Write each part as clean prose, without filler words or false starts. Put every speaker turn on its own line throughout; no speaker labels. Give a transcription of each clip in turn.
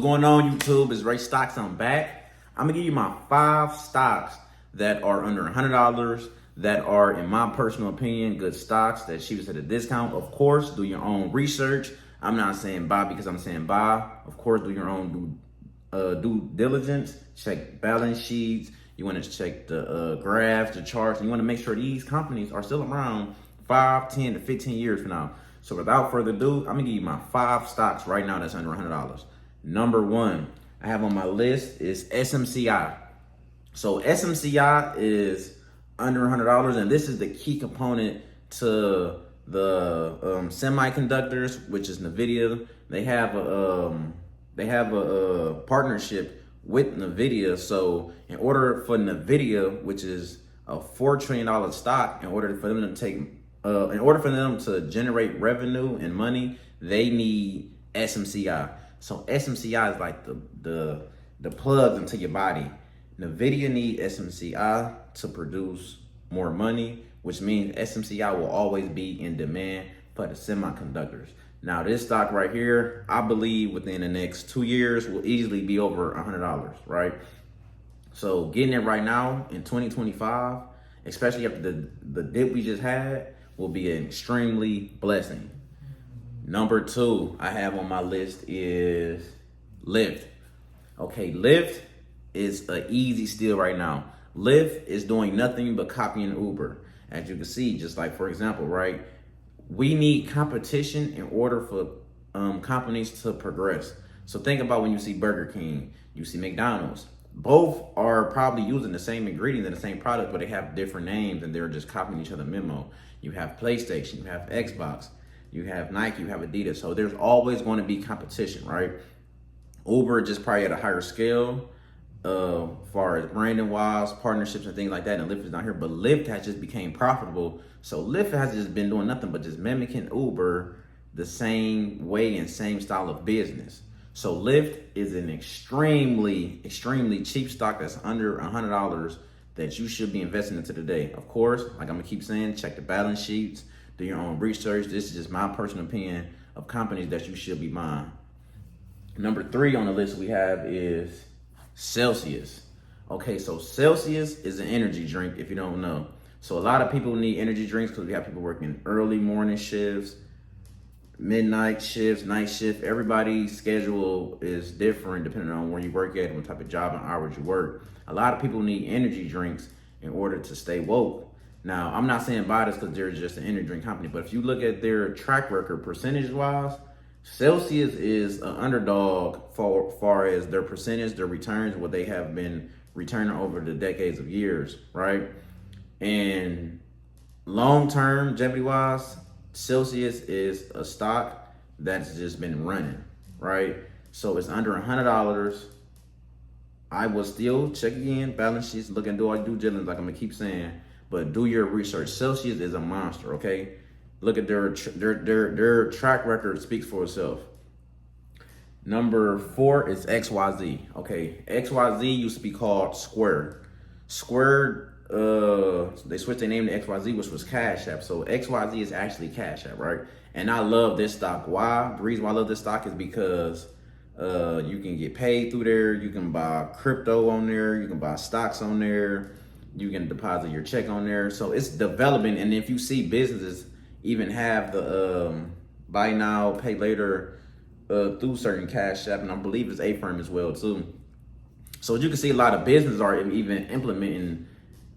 Going on YouTube is Ray Stocks. I'm back. I'm gonna give you my 5 stocks that are under $100 that are, in my personal opinion, good stocks that shoot us at a discount. Of course, do your own research. I'm not saying buy because I'm saying buy. Of course, do your own due diligence. Check balance sheets. You want to check the graphs, the charts, and you want to make sure these companies are still around 5, 10 to 15 years from now. So without further ado, I'm gonna give you my 5 stocks right now that's under $100. Number 1 I have on my list is SMCI. So SMCI is under $100, and this is the key component to the semiconductors, which is NVIDIA. They have a partnership with NVIDIA. So in order for NVIDIA, which is a $4 trillion stock, in order for them to generate revenue and money, they need SMCI. So SMCI is like the plugs into your body. NVIDIA need SMCI to produce more money, which means SMCI will always be in demand for the semiconductors. Now this stock right here, I believe within the next 2 years will easily be over $100, right? So getting it right now in 2025, especially after the dip we just had, will be an extremely blessing. Number 2 I have on my list is Lyft. Okay, Lyft is an easy steal right now. Lyft is doing nothing but copying Uber. As you can see, just like, for example, right? We need competition in order for companies to progress. So think about when you see Burger King, you see McDonald's. Both are probably using the same ingredients and the same product, but they have different names and they're just copying each other memo. You have PlayStation, you have Xbox, you have Nike, you have Adidas. So there's always going to be competition, right? Uber just probably at a higher scale, far as branding wise, partnerships and things like that, and Lyft is not here. But Lyft has just became profitable. So Lyft has just been doing nothing but just mimicking Uber the same way and same style of business. So Lyft is an extremely cheap stock that's under $100 that you should be investing into today. Of course, like I'm gonna keep saying, check the balance sheets, do your own research. This is just my personal opinion of companies that you should be buying. Number 3 on the list we have is Celsius. Okay, so Celsius is an energy drink if you don't know. So a lot of people need energy drinks because we have people working early morning shifts, midnight shifts, night shift. Everybody's schedule is different depending on where you work at and what type of job and hours you work. A lot of people need energy drinks in order to stay woke. Now, I'm not saying buy this because they're just an energy drink company, but if you look at their track record percentage-wise, Celsius is an underdog for far as their percentage, their returns, what they have been returning over the decades of years, right? And long-term, longevity-wise, Celsius is a stock that's just been running, right? So it's under $100. I will still check again, balance sheets, look and do all due diligence, like I'm gonna keep saying, but do your research. Celsius is a monster, okay? Look at their track record speaks for itself. Number 4 is XYZ. Okay, XYZ used to be called Square. Square, they switched their name to XYZ, which was Cash App. So XYZ is actually Cash App, right? And I love this stock. Why? The reason why I love this stock is because you can get paid through there. You can buy crypto on there. You can buy stocks on there. You can deposit your check on there. So it's developing. And if you see businesses even have the buy now, pay later through certain Cash App, and I believe it's Affirm as well too. So you can see a lot of businesses are even implementing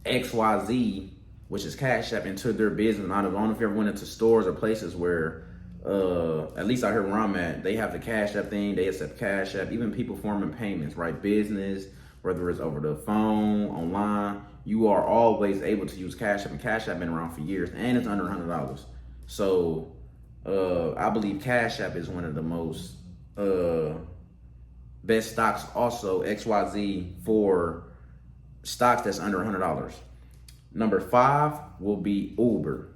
XYZ, which is Cash App, into their business. I don't know if you ever went into stores or places where, at least out here where I'm at, they have the Cash App thing, they accept Cash App, even people forming payments, right? Business, whether it's over the phone, online, you are always able to use Cash App, and Cash App been around for years, and it's under $100. So I believe Cash App is one of the most best stocks, also XYZ, for stocks that's under $100. Number 5 will be Uber.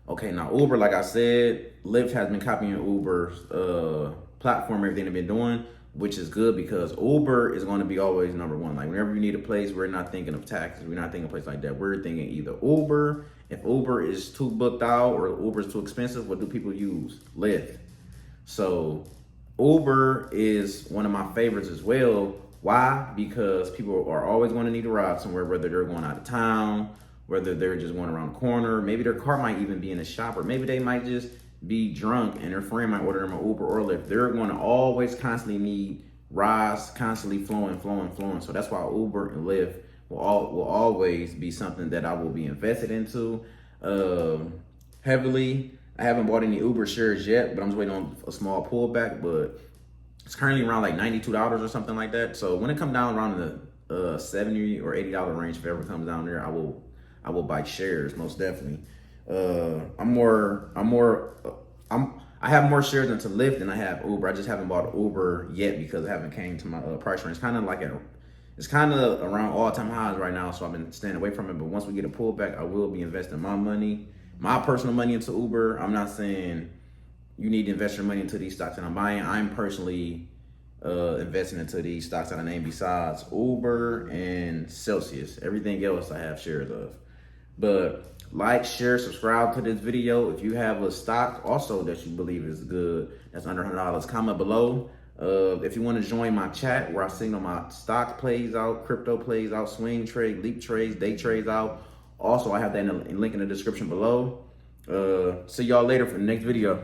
Okay, now Uber, like I said, Lyft has been copying Uber's platform, everything they've been doing, which is good because Uber is going to be always number 1. Like whenever you need a place, we're not thinking of taxis. We're not thinking of a place like that. We're thinking either Uber. If Uber is too booked out or Uber is too expensive, what do people use? Lyft. So Uber is one of my favorites as well. Why? Because people are always going to need a ride somewhere, whether they're going out of town, whether they're just going around the corner. Maybe their car might even be in the shop, or maybe they might just be drunk and their friend might order them an Uber or Lyft. They're going to always constantly need rides, constantly flowing. So that's why Uber and Lyft will always be something that I will be invested into heavily. I haven't bought any Uber shares yet, but I'm just waiting on a small pullback. But it's currently around like $92 or something like that. So when it comes down around the $70 or $80 range, if it ever comes down there, I will buy shares most definitely. I have more shares into Lyft than I have Uber. I just haven't bought Uber yet because I haven't came to my price range. It's kind of around all-time highs right now, so I've been staying away from it. But once we get a pullback, I will be investing my personal money into Uber. I'm not saying you need to invest your money into these stocks that I'm buying. I'm personally investing into these stocks that I named besides Uber and Celsius. Everything else I have shares of. But like, share, subscribe to this video. If you have a stock also that you believe is good, that's under $100, comment below. If you want to join my chat where I signal my stock plays out, crypto plays out, swing trade, leap trades, day trades out. Also, I have that in the link in the description below. See y'all later for the next video.